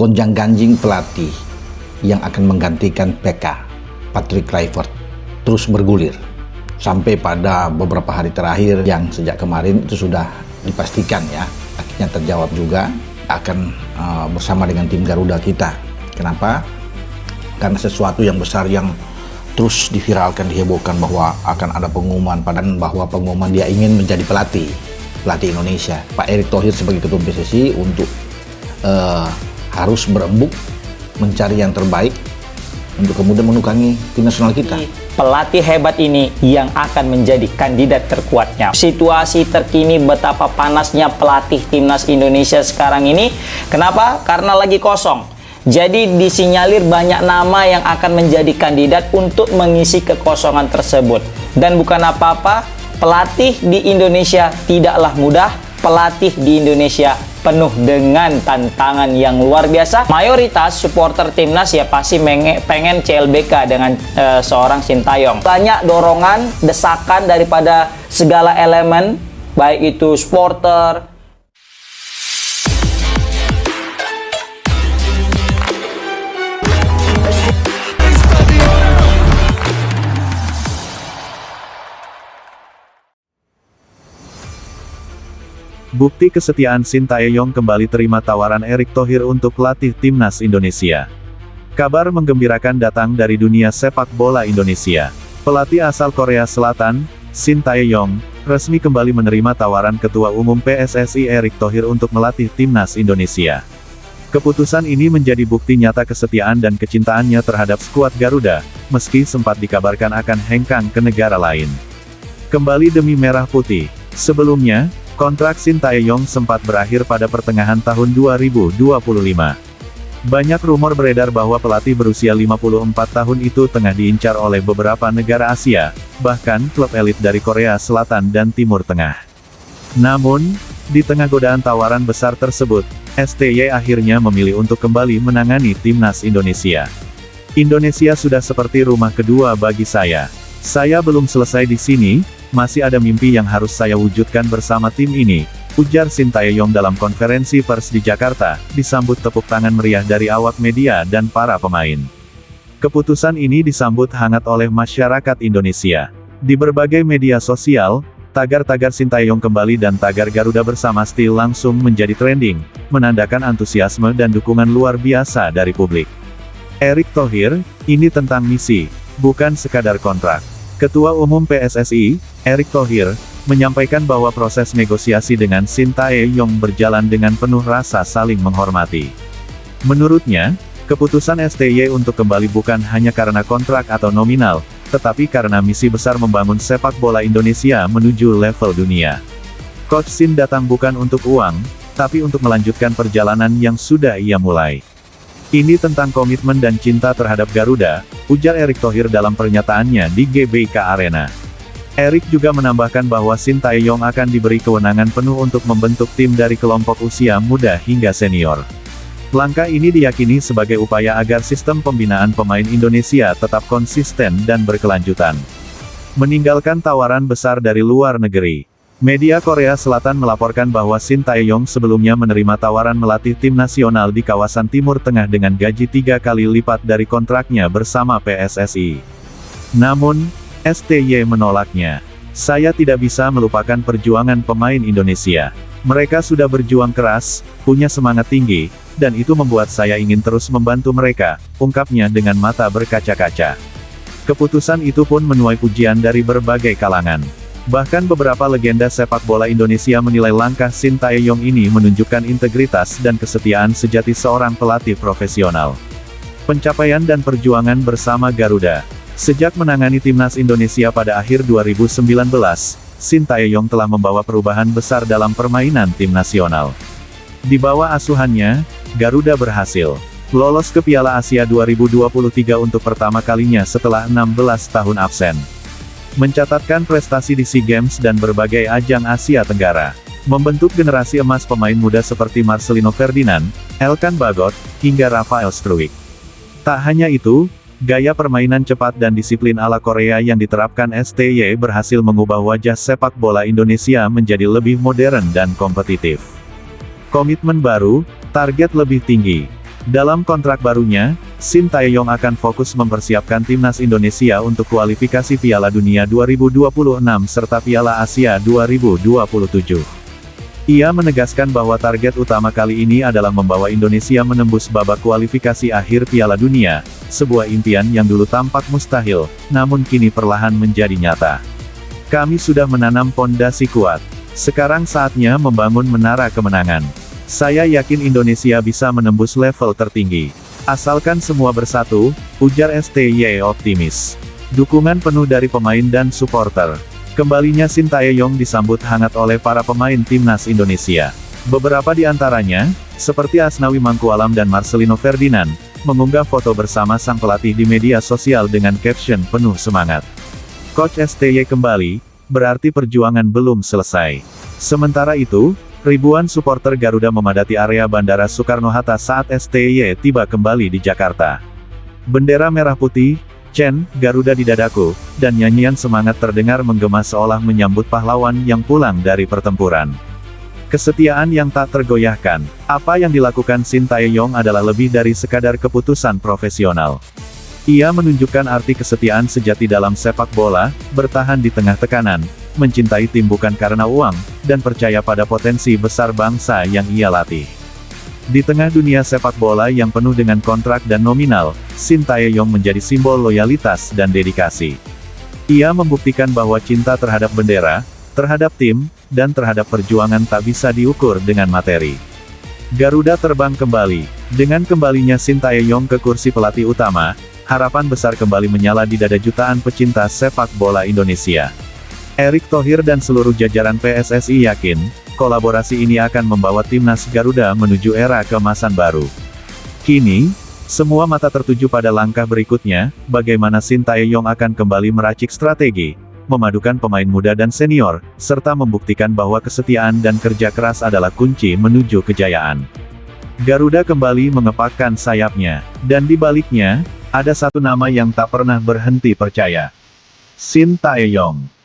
gonjang-ganjing pelatih yang akan menggantikan PK, Patrick Kluivert, terus bergulir. Sampai pada beberapa hari terakhir yang sejak kemarin itu sudah dipastikan ya, akhirnya terjawab juga akan bersama dengan tim Garuda kita. Kenapa? Karena sesuatu yang besar yang terus diviralkan, dihebohkan bahwa akan ada pengumuman, padahal bahwa pengumuman dia ingin menjadi pelatih Indonesia. Pak Erick Thohir sebagai ketua PSSI untuk harus berembuk mencari yang terbaik untuk kemudian menukangi tim nasional kita. Pelatih hebat ini yang akan menjadi kandidat terkuatnya. Situasi terkini betapa panasnya pelatih timnas Indonesia sekarang ini. Kenapa? Karena lagi kosong. Jadi disinyalir banyak nama yang akan menjadi kandidat untuk mengisi kekosongan tersebut. Dan bukan apa-apa, pelatih di Indonesia tidaklah mudah. Pelatih di Indonesia penuh dengan tantangan yang luar biasa. Mayoritas supporter timnas ya pasti pengen CLBK dengan seorang Sintayong. Banyak dorongan, desakan daripada segala elemen, baik itu supporter, bukti kesetiaan Sintayong kembali terima tawaran Erick Thohir untuk pelatih timnas Indonesia. Kabar menggembirakan datang dari dunia sepak bola Indonesia. Pelatih asal Korea Selatan, Sintayong, resmi kembali menerima tawaran Ketua Umum PSSI Erick Thohir untuk melatih timnas Indonesia. Keputusan ini menjadi bukti nyata kesetiaan dan kecintaannya terhadap skuad Garuda, meski sempat dikabarkan akan hengkang ke negara lain. Kembali demi Merah Putih. Sebelumnya, kontrak Sintayong sempat berakhir pada pertengahan tahun 2025. Banyak rumor beredar bahwa pelatih berusia 54 tahun itu tengah diincar oleh beberapa negara Asia, bahkan klub elit dari Korea Selatan dan Timur Tengah. Namun, di tengah godaan tawaran besar tersebut, STY akhirnya memilih untuk kembali menangani timnas Indonesia. Indonesia sudah seperti rumah kedua bagi saya. Saya belum selesai di sini, masih ada mimpi yang harus saya wujudkan bersama tim ini, ujar Sintayong dalam konferensi pers di Jakarta, disambut tepuk tangan meriah dari awak media dan para pemain. Keputusan ini disambut hangat oleh masyarakat Indonesia. Di berbagai media sosial, tagar-tagar Sintayong kembali dan tagar Garuda bersama Still langsung menjadi trending, menandakan antusiasme dan dukungan luar biasa dari publik. Erick Thohir, ini tentang misi, bukan sekadar kontrak. Ketua Umum PSSI, Erick Thohir, menyampaikan bahwa proses negosiasi dengan Sintayong berjalan dengan penuh rasa saling menghormati. Menurutnya, keputusan STY untuk kembali bukan hanya karena kontrak atau nominal, tetapi karena misi besar membangun sepak bola Indonesia menuju level dunia. Coach Sin datang bukan untuk uang, tapi untuk melanjutkan perjalanan yang sudah ia mulai. Ini tentang komitmen dan cinta terhadap Garuda, ujar Erick Thohir dalam pernyataannya di GBK Arena. Erick juga menambahkan bahwa Sintayong akan diberi kewenangan penuh untuk membentuk tim dari kelompok usia muda hingga senior. Langkah ini diyakini sebagai upaya agar sistem pembinaan pemain Indonesia tetap konsisten dan berkelanjutan. Meninggalkan tawaran besar dari luar negeri. Media Korea Selatan melaporkan bahwa Sintayong sebelumnya menerima tawaran melatih tim nasional di kawasan Timur Tengah dengan gaji 3 kali lipat dari kontraknya bersama PSSI. Namun, STY menolaknya. Saya tidak bisa melupakan perjuangan pemain Indonesia. Mereka sudah berjuang keras, punya semangat tinggi, dan itu membuat saya ingin terus membantu mereka, ungkapnya dengan mata berkaca-kaca. Keputusan itu pun menuai pujian dari berbagai kalangan. Bahkan beberapa legenda sepak bola Indonesia menilai langkah Sintayong ini menunjukkan integritas dan kesetiaan sejati seorang pelatih profesional. Pencapaian dan perjuangan bersama Garuda. Sejak menangani timnas Indonesia pada akhir 2019, Sintayong telah membawa perubahan besar dalam permainan tim nasional. Di bawah asuhannya, Garuda berhasil lolos ke Piala Asia 2023 untuk pertama kalinya setelah 16 tahun absen. Mencatatkan prestasi di SEA Games dan berbagai ajang Asia Tenggara. Membentuk generasi emas pemain muda seperti Marcelino Ferdinand, Elkan Bagot, hingga Rafael Struijk. Tak hanya itu, gaya permainan cepat dan disiplin ala Korea yang diterapkan STY berhasil mengubah wajah sepak bola Indonesia menjadi lebih modern dan kompetitif. Komitmen baru, target lebih tinggi. Dalam kontrak barunya, Shin Tae-yong akan fokus mempersiapkan timnas Indonesia untuk kualifikasi Piala Dunia 2026 serta Piala Asia 2027. Ia menegaskan bahwa target utama kali ini adalah membawa Indonesia menembus babak kualifikasi akhir Piala Dunia, sebuah impian yang dulu tampak mustahil, namun kini perlahan menjadi nyata. Kami sudah menanam pondasi kuat. Sekarang saatnya membangun menara kemenangan. Saya yakin Indonesia bisa menembus level tertinggi. Asalkan semua bersatu, ujar STY optimis. Dukungan penuh dari pemain dan supporter. Kembalinya Shin Tae-yong disambut hangat oleh para pemain timnas Indonesia. Beberapa di antaranya, seperti Asnawi Mangkualam dan Marcelino Ferdinand, mengunggah foto bersama sang pelatih di media sosial dengan caption penuh semangat. Coach STY kembali, berarti perjuangan belum selesai. Sementara itu, ribuan supporter Garuda memadati area Bandara Soekarno-Hatta saat STY tiba kembali di Jakarta. Bendera merah putih, chant, Garuda di dadaku, dan nyanyian semangat terdengar menggema seolah menyambut pahlawan yang pulang dari pertempuran. Kesetiaan yang tak tergoyahkan. Apa yang dilakukan Shin Tae-yong adalah lebih dari sekadar keputusan profesional. Ia menunjukkan arti kesetiaan sejati dalam sepak bola, bertahan di tengah tekanan, mencintai tim bukan karena uang, dan percaya pada potensi besar bangsa yang ia latih. Di tengah dunia sepak bola yang penuh dengan kontrak dan nominal, Shin Tae-yong menjadi simbol loyalitas dan dedikasi. Ia membuktikan bahwa cinta terhadap bendera, terhadap tim, dan terhadap perjuangan tak bisa diukur dengan materi. Garuda terbang kembali. Dengan kembalinya Shin Tae-yong ke kursi pelatih utama, harapan besar kembali menyala di dada jutaan pecinta sepak bola Indonesia. Erick Thohir dan seluruh jajaran PSSI yakin, kolaborasi ini akan membawa timnas Garuda menuju era keemasan baru. Kini, semua mata tertuju pada langkah berikutnya, bagaimana Shin Tae-yong akan kembali meracik strategi, memadukan pemain muda dan senior, serta membuktikan bahwa kesetiaan dan kerja keras adalah kunci menuju kejayaan. Garuda kembali mengepakkan sayapnya, dan di baliknya, ada satu nama yang tak pernah berhenti percaya. Shin Tae-yong.